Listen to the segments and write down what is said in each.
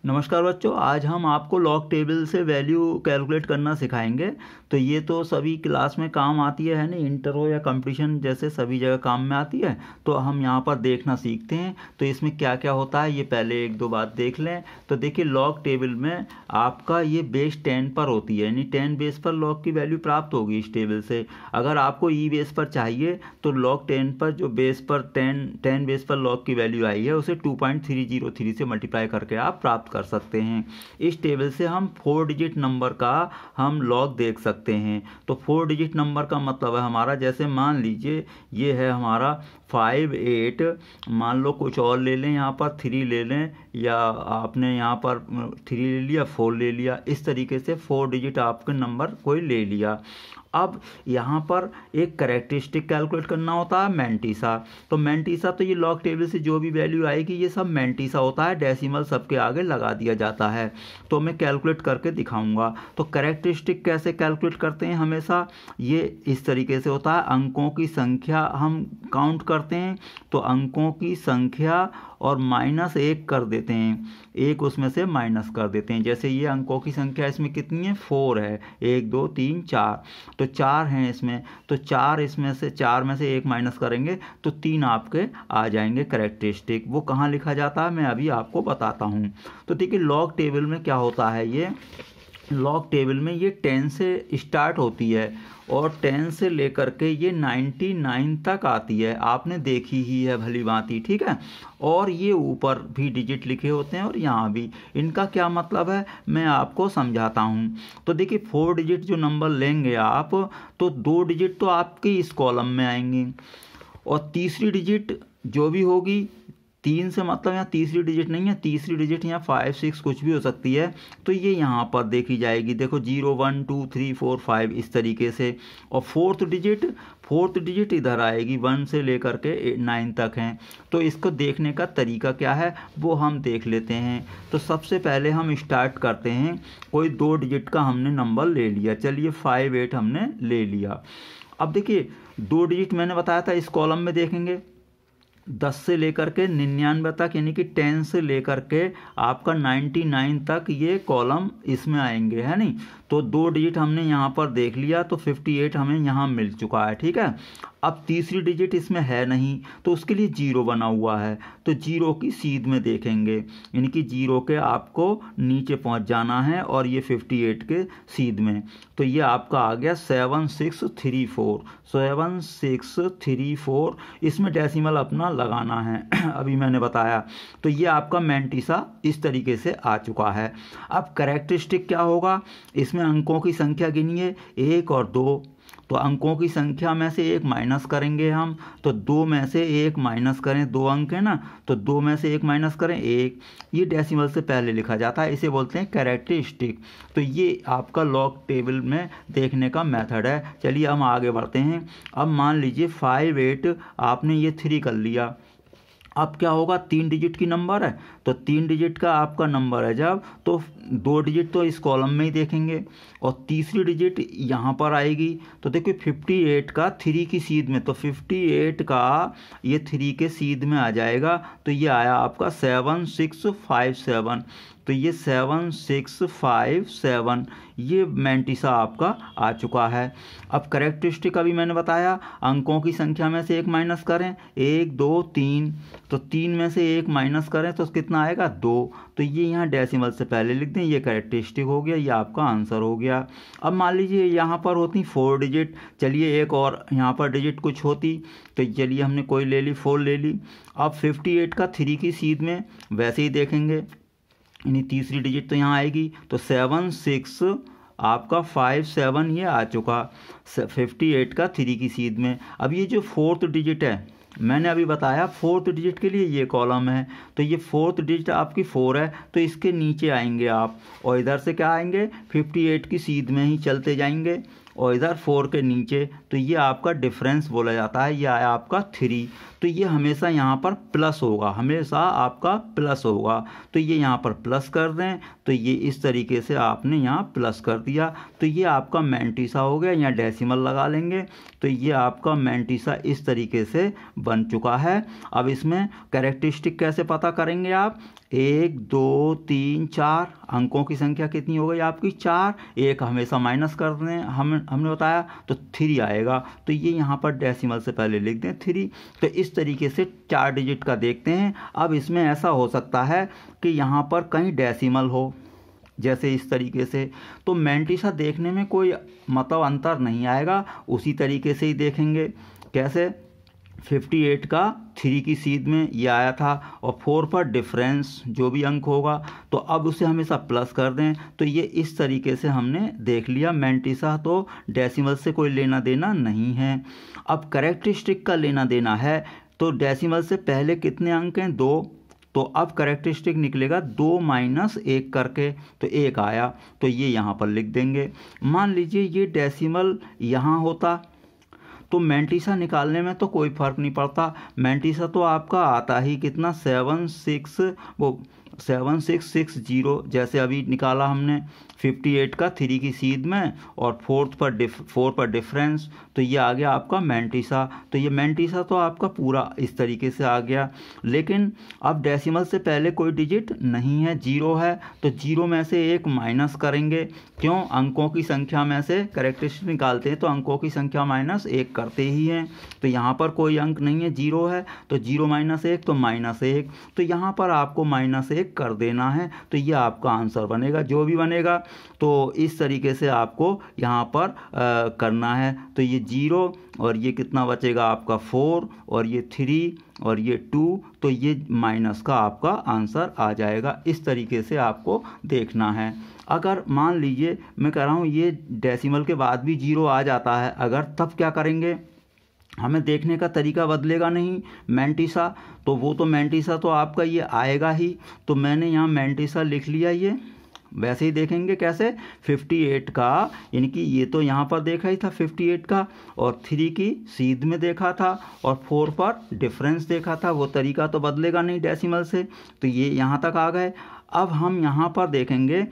नमस्कार बच्चों, आज हम आपको लॉग टेबल से वैल्यू कैलकुलेट करना सिखाएंगे। तो ये तो सभी क्लास में काम आती है ना, इंटर हो या कंपटीशन जैसे सभी जगह काम में आती है। तो हम यहाँ पर देखना सीखते हैं। तो इसमें क्या क्या होता है ये पहले एक दो बात देख लें। तो देखिए, लॉग टेबल में आपका ये बेस 10 पर होती है, यानी 10 बेस पर लॉग की वैल्यू प्राप्त होगी इस टेबल से। अगर आपको ई बेस पर चाहिए तो लॉग 10 पर जो बेस पर 10 बेस पर लॉग की वैल्यू आई है उसे 2.303 से मल्टीप्लाई करके आप प्राप्त कर सकते हैं। इस टेबल से हम 4 डिजिट नंबर का हम लॉग देख सकते हैं। तो 4 डिजिट नंबर का मतलब है हमारा, जैसे मान लीजिए ये है हमारा 5 8, मान लो कुछ और ले लें, यहाँ पर 3 ले लें, या आपने यहाँ पर 3 ले लिया, 4 ले लिया, इस तरीके से 4 डिजिट आपके नंबर कोई ले लिया। अब यहाँ पर एक कैरेक्टरिस्टिक कैलकुलेट करना होता है, मैंटीसा। तो मैंटीसा तो ये लॉग टेबल से जो भी वैल्यू आएगी ये सब मैंटीसा होता है, डेसिमल सबके आगे लगा दिया जाता है। तो मैं कैलकुलेट करके दिखाऊंगा। तो कैरेक्टरिस्टिक कैसे कैलकुलेट करते हैं, हमेशा ये इस तरीके से होता है। अंकों की संख्या हम काउंट करते हैं, तो अंकों की संख्या और -1 कर देते हैं, एक उसमें से माइनस कर देते हैं। जैसे ये अंकों की संख्या इसमें कितनी है, 4 है, 1 2 3 4, तो 4 हैं इसमें। तो 4 इसमें से 4 में से 1 माइनस करेंगे तो 3 आपके आ जाएंगे कैरेक्टरिस्टिक। वो कहाँ लिखा जाता है मैं अभी आपको बताता हूँ। तो देखिए, लॉग टेबल में क्या होता है, ये लॉग टेबल में ये 10 से स्टार्ट होती है और 10 से लेकर के ये 99 तक आती है। आपने देखी ही है भली भांति, ठीक है। और ये ऊपर भी डिजिट लिखे होते हैं और यहाँ भी। इनका क्या मतलब है मैं आपको समझाता हूँ। तो देखिए, 4 डिजिट जो नंबर लेंगे आप, तो 2 डिजिट तो आपके इस कॉलम में आएंगी और तीसरी डिजिट जो भी होगी, 3 से मतलब यहाँ तीसरी डिजिट नहीं है, तीसरी डिजिट यहाँ 5 6 कुछ भी हो सकती है, तो ये यहाँ पर देखी जाएगी। देखो 0 1 2 3 4 5 इस तरीके से। और फोर्थ डिजिट इधर आएगी, 1 से लेकर के 9 तक हैं। तो इसको देखने का तरीका क्या है वो हम देख लेते हैं। तो सबसे पहले हम स्टार्ट करते हैं, कोई 2 डिजिट का हमने नंबर ले लिया, चलिए 5 8 हमने ले लिया। अब देखिए, 2 डिजिट मैंने बताया था इस कॉलम में देखेंगे 10 से लेकर के 99 तक, यानी कि 10 से लेकर के आपका 99 तक ये कॉलम इसमें आएंगे, है नहीं। तो 2 डिजिट हमने यहाँ पर देख लिया, तो 58 हमें यहाँ मिल चुका है, ठीक है। अब तीसरी डिजिट इसमें है नहीं, तो उसके लिए 0 बना हुआ है, तो 0 की सीध में देखेंगे, यानी कि 0 के आपको नीचे पहुँच जाना है और ये 58 के सीध में। तो ये आपका आ गया 7634, 7634। इसमें डेसिमल अपना लगाना है अभी मैंने बताया। तो ये आपका मैंटीसा इस तरीके से आ चुका है। अब कैरेक्टरिस्टिक क्या होगा, इसमें अंकों की संख्या गिनिए 1 और 2। तो अंकों की संख्या में से 1 माइनस करेंगे हम, तो 2 में से 1 माइनस करें, 2 अंक है ना, तो 2 में से 1 माइनस करें 1। ये डेसिमल से पहले लिखा जाता है, इसे बोलते हैं कैरेक्टरिस्टिक। तो ये आपका लॉग टेबल में देखने का मेथड है। चलिए हम आगे बढ़ते हैं। अब मान लीजिए 5 8 आपने ये 3 कर लिया। अब क्या होगा, 3 डिजिट की नंबर है, तो 3 डिजिट का आपका नंबर है जब, तो 2 डिजिट तो इस कॉलम में ही देखेंगे और तीसरी डिजिट यहाँ पर आएगी। तो देखिए 58 का 3 की सीध में, तो 58 का ये 3 के सीध में आ जाएगा। तो ये आया आपका 7657। तो ये 7657 ये मैंटीसा आपका आ चुका है। अब कैरेक्टरिस्टिक अभी मैंने बताया, अंकों की संख्या में से 1 माइनस करें, 1 2 3, तो 3 में से 1 माइनस करें तो कितना आएगा 2। तो ये यहाँ डेसिमल से पहले लिख दें, ये कैरेक्टरिस्टिक हो गया, ये आपका आंसर हो गया। अब मान लीजिए यहाँ पर होती 4 डिजिट, चलिए एक और यहाँ पर डिजिट कुछ होती, तो चलिए हमने कोई ले ली, 4 ले ली। अब 58 का 3 की सीध में वैसे ही देखेंगे, यानी तीसरी डिजिट तो यहाँ आएगी, तो 76 आपका 57 ये आ चुका 58 का 3 की सीध में। अब ये जो फोर्थ डिजिट है मैंने अभी बताया, फोर्थ डिजिट के लिए ये कॉलम है, तो ये फोर्थ डिजिट आपकी 4 है, तो इसके नीचे आएंगे आप और इधर से क्या आएंगे 58 की सीध में ही चलते जाएंगे और इधर 4 के नीचे, तो ये आपका डिफरेंस बोला जाता है। ये आया आपका 3, तो ये हमेशा यहाँ पर प्लस होगा, हमेशा आपका प्लस होगा। तो ये यहाँ पर प्लस कर दें, तो ये इस तरीके से आपने यहाँ प्लस कर दिया, तो ये आपका मैंटिसा हो गया। यहाँ डेसिमल लगा लेंगे, तो ये आपका मैंटिसा इस तरीके से बन चुका है। अब इसमें कैरेक्टरिस्टिक कैसे पता करेंगे आप? 1 2 3 4 अंकों की संख्या कितनी हो गई आपकी? 4, एक हमेशा माइनस कर दें, हमने बताया, तो 3 आएगा। तो ये यहाँ पर डेसिमल से पहले लिख दें 3। तो इस तरीके से 4 डिजिट का देखते हैं। अब इसमें ऐसा हो सकता है कि यहाँ पर कहीं डेसिमल हो, जैसे इस तरीके से, तो मैंटिसा देखने में कोई मतलब अंतर नहीं आएगा। उसी तरीके से ही देखेंगे। कैसे? 58 का 3 की सीध में ये आया था, और 4 पर डिफरेंस जो भी अंक होगा, तो अब उसे हमेशा प्लस कर दें। तो ये इस तरीके से हमने देख लिया। मैंटिसा तो डेसिमल से कोई लेना देना नहीं है। अब कैरेक्टरिस्टिक का लेना देना है, तो डेसिमल से पहले कितने अंक हैं? 2, तो अब कैरेक्टरिस्टिक निकलेगा 2 - 1 करके, तो 1 आया। तो ये यहाँ पर लिख देंगे। मान लीजिए ये डेसिमल यहाँ होता, तो मैंटिसा निकालने में तो कोई फ़र्क नहीं पड़ता। मैंटिसा तो आपका आता ही कितना? 7660, जैसे अभी निकाला हमने 58 का 3 की सीध में, और 4 पर डिफरेंस, तो ये आ गया आपका मैंटिसा। तो ये मैंटिसा तो आपका पूरा इस तरीके से आ गया। लेकिन अब डेसिमल से पहले कोई डिजिट नहीं है, 0 है, तो 0 में से 1 माइनस करेंगे। क्यों? अंकों की संख्या में से कैरेक्टरिस्टिक निकालते हैं तो अंकों की संख्या -1 करते ही हैं। तो यहाँ पर कोई अंक नहीं है, 0 है, तो 0 - 1 तो -1, तो यहाँ पर आपको -1 कर देना है। तो ये आपका आंसर बनेगा, जो भी बनेगा। तो इस तरीके से आपको यहाँ पर करना है। तो ये 0 और ये कितना बचेगा आपका 4, और ये 3 और ये 2, तो ये माइनस का आपका आंसर आ जाएगा। इस तरीके से आपको देखना है। अगर मान लीजिए मैं कह रहा हूँ ये डेसिमल के बाद भी 0 आ जाता है, अगर, तब क्या करेंगे? हमें देखने का तरीका बदलेगा नहीं। मैंटिसा तो वो तो मैंटिसा तो आपका ये आएगा ही। तो मैंने यहाँ मैंटिसा लिख लिया। ये वैसे ही देखेंगे कैसे? 58 का, यानी कि ये तो यहाँ पर देखा ही था 58 का, और 3 की सीध में देखा था, और 4 पर डिफरेंस देखा था। वो तरीका तो बदलेगा नहीं डेसिमल से। तो ये यहाँ तक आ गए। अब हम यहाँ पर देखेंगे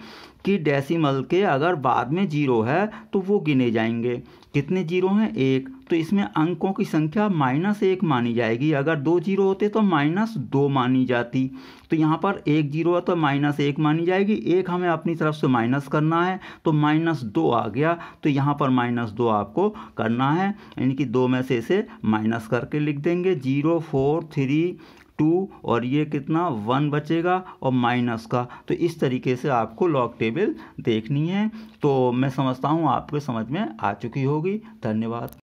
कि डेसिमल के अगर बाद में 0 है तो वो गिने जाएंगे। कितने 0 हैं? 1, तो इसमें अंकों की संख्या -1 मानी जाएगी। अगर 2 0 होते तो -2 मानी जाती। तो यहाँ पर 1 0 है तो -1 मानी जाएगी। 1 हमें अपनी तरफ से माइनस करना है, तो -2 आ गया। तो यहाँ पर -2 आपको करना है, यानी कि 2 में से इसे माइनस करके लिख देंगे। 0 4 3 2, और ये कितना 1 बचेगा, और माइनस का। तो इस तरीके से आपको लॉग टेबल देखनी है। तो मैं समझता हूँ आपको समझ में आ चुकी होगी। धन्यवाद।